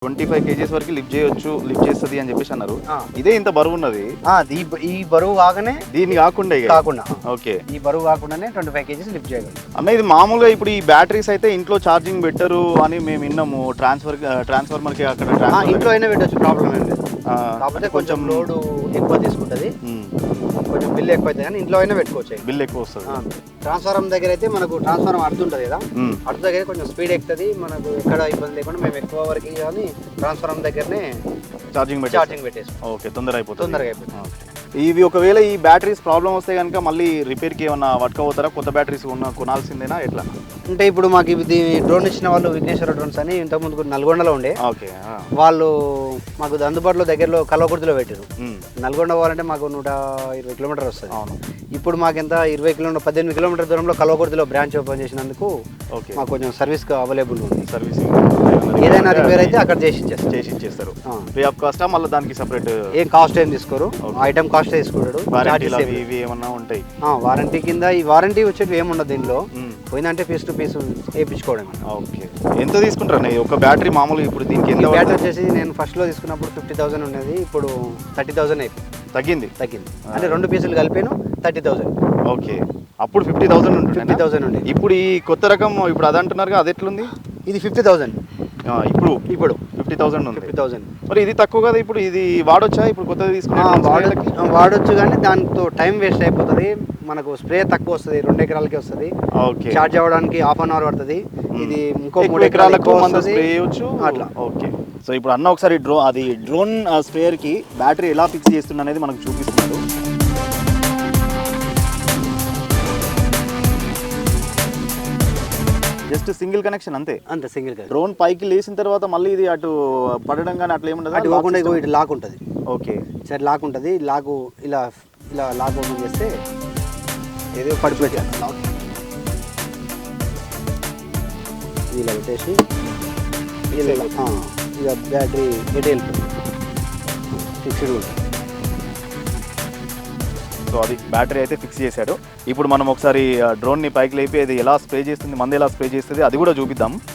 25 kgs వరకు lift చేస్తుంది అని చెప్పేసి అన్నారు. ఇదే ఇంత బరువు ఉన్నది. ఈ బరువు కాగానే దీన్ని కాకుండా ఓకే, ఈ బరువు కాకుండానే 25 kgs లిఫ్ట్ చేయగలం అన్న. ఇది మామూలుగా ఇప్పుడు ఈ బ్యాటరీస్ అయితే ఇంట్లో ఛార్జింగ్ పెట్టరు అని మేము విన్నాము. ట్రాన్స్ఫార్మర్ కి అక్కడ ఇంట్లో అయినా పెట్టచ్చు, ప్రాబ్లం ఏం లేదు. కాకపోతే కొంచెం లోడ్ ఎక్కువ తీసుకుంటుంది, కొంచెం బిల్ ఎక్కువ అవుతుంది, కానీ ఇంట్లో అయినా పెట్టుకోవచ్చు. బిల్ ఎక్కువ వస్తుంది. ట్రాన్స్ఫార్మర్ దగ్గర అయితే మనకు ట్రాన్స్ఫార్మర్ అడుతుంటుంది కదా, అటు దగ్గర కొంచెం స్పీడ్ ఎక్కుతుంది, మనకు ఎక్కడ ఇబ్బంది లేకుండా మేము ఎక్కువ వరకు కానీ ట్రాన్స్ఫార్మర్ దగ్గరనే ఛార్జింగ్ పెట్టేసి ఓకే, తొందరగా అయిపోతుంది. ఇవి ఒకవేళ ఈ బ్యాటరీస్ ప్రాబ్లం వస్తే కనుక మళ్ళీ రిపేర్కి ఏమన్నా పట్టుకోపోతారా? కొత్త బ్యాటరీస్ కొనాల్సిందేనా ఎట్లా? అంటే ఇప్పుడు మాకు ఇది డ్రోన్ ఇచ్చిన వాళ్ళు విఘ్నేశ్వర డ్రోన్స్ అని ఇంతకుముందు నల్గొండలో ఉండే. ఓకే, వాళ్ళు మాకు అందుబాటులో దగ్గరలో కల్వకుర్తిలో పెట్టారు. నల్గొండ పోవాలంటే మాకు 120 కిలోమీటర్ వస్తుంది. అవును. ఇప్పుడు మాకింత 18 కిలోమీటర్ దూరంలో కల్వకుర్తిలో బ్రాంచ్ ఓపెన్ చేసినందుకు మాకు కొంచెం సర్వీస్ అవైలబుల్ ఉంది. సర్వీసింగ్ ఏదైనా రిపేర్ అయితే అక్కడ చేసి ఇచ్చేస్తారు. ఫ్రీ ఆఫ్ కాస్ట్ మళ్ళీ దానికి సెపరేట్ ఏం కాస్ట్ ఏం తీసుకోరు, ఐటమ్ కాస్ట్ తీసుకుంటాడు. ఇవి ఏమన్నా ఉంటాయి వారంటీ కింద. ఈ వారంటీ వచ్చేది ఏముండదు దీనిలో, పోయిందంటే పీస్ టు పీస్ వేయించుకోవడం. ఓకే, ఎంత తీసుకుంటారు ఒక బ్యాటరీ మామూలుగా? ఇప్పుడు దీనికి ఎంత బ్యాటరీ వచ్చేసి నేను ఫస్ట్లో తీసుకున్నప్పుడు 50,000 ఉండేది, ఇప్పుడు 30,000 అయిపోయింది. తగ్గింది అంటే 2 పీసులు కలిపాను 30,000. ఓకే, అప్పుడు 50,000 ఉండే. ఇప్పుడు ఈ కొత్త రకం ఇప్పుడు అది అంటున్నారు, అది ఎట్లుంది? ఇది 50,000 ఇప్పుడు 50,000 ఉంది. 50,000 మరి ఇది తక్కువ కదా? ఇప్పుడు ఇది వాడొచ్చా? ఇప్పుడు కొత్తది తీసుకున్నా వాడొచ్చు, కానీ దాంతో టైం వేస్ట్ అయిపోతుంది. మనకు స్ప్రే తక్కువ వస్తుంది, 2 ఎకరాలకి వస్తుంది. ఓకే, చార్జ్ అవ్వడానికి 1/2 అవర్ పడుతుంది. ఇది ఇంకో 3 ఎకరాలకు స్ప్రే చేయొచ్చు అట్లా. ఓకే, సో ఇప్పుడు అన్న ఒకసారి డ్రోన్ స్ప్రేయర్ కి బ్యాటరీ ఎలా ఫిక్స్ చేస్తున్నా అనేది మనకు చూపిస్తున్నాడు. జస్ట్ సింగిల్ కనెక్షన్ అంతే సింగిల్. డ్రోన్ పైకి లేచిన తర్వాత మళ్ళీ ఇది అటు పడడం కానీ అట్లా ఏముండదు, అటు పోకుండా ఇటు లాక్ ఉంటుంది. ఓకే, సరే లాక్ ఉంటుంది. లాక్ ఇలా లాక్ ఓపెన్ చేస్తే ఏదో పడిపోయాను. లాక్ ఇలా పెట్టేసి ఇక బ్యాటరీ ఎటు వెళ్ళిపోతుంది, ఫిక్స్డ్ ఉంటుంది. సో అది బ్యాటరీ అయితే ఫిక్స్ చేశాడు. ఇప్పుడు మనం ఒకసారి డ్రోన్ని పైకి లేపి అది ఎలా స్ప్రే చేస్తుంది, మంది ఎలా స్ప్రే చేస్తుంది అది కూడా చూపిద్దాం.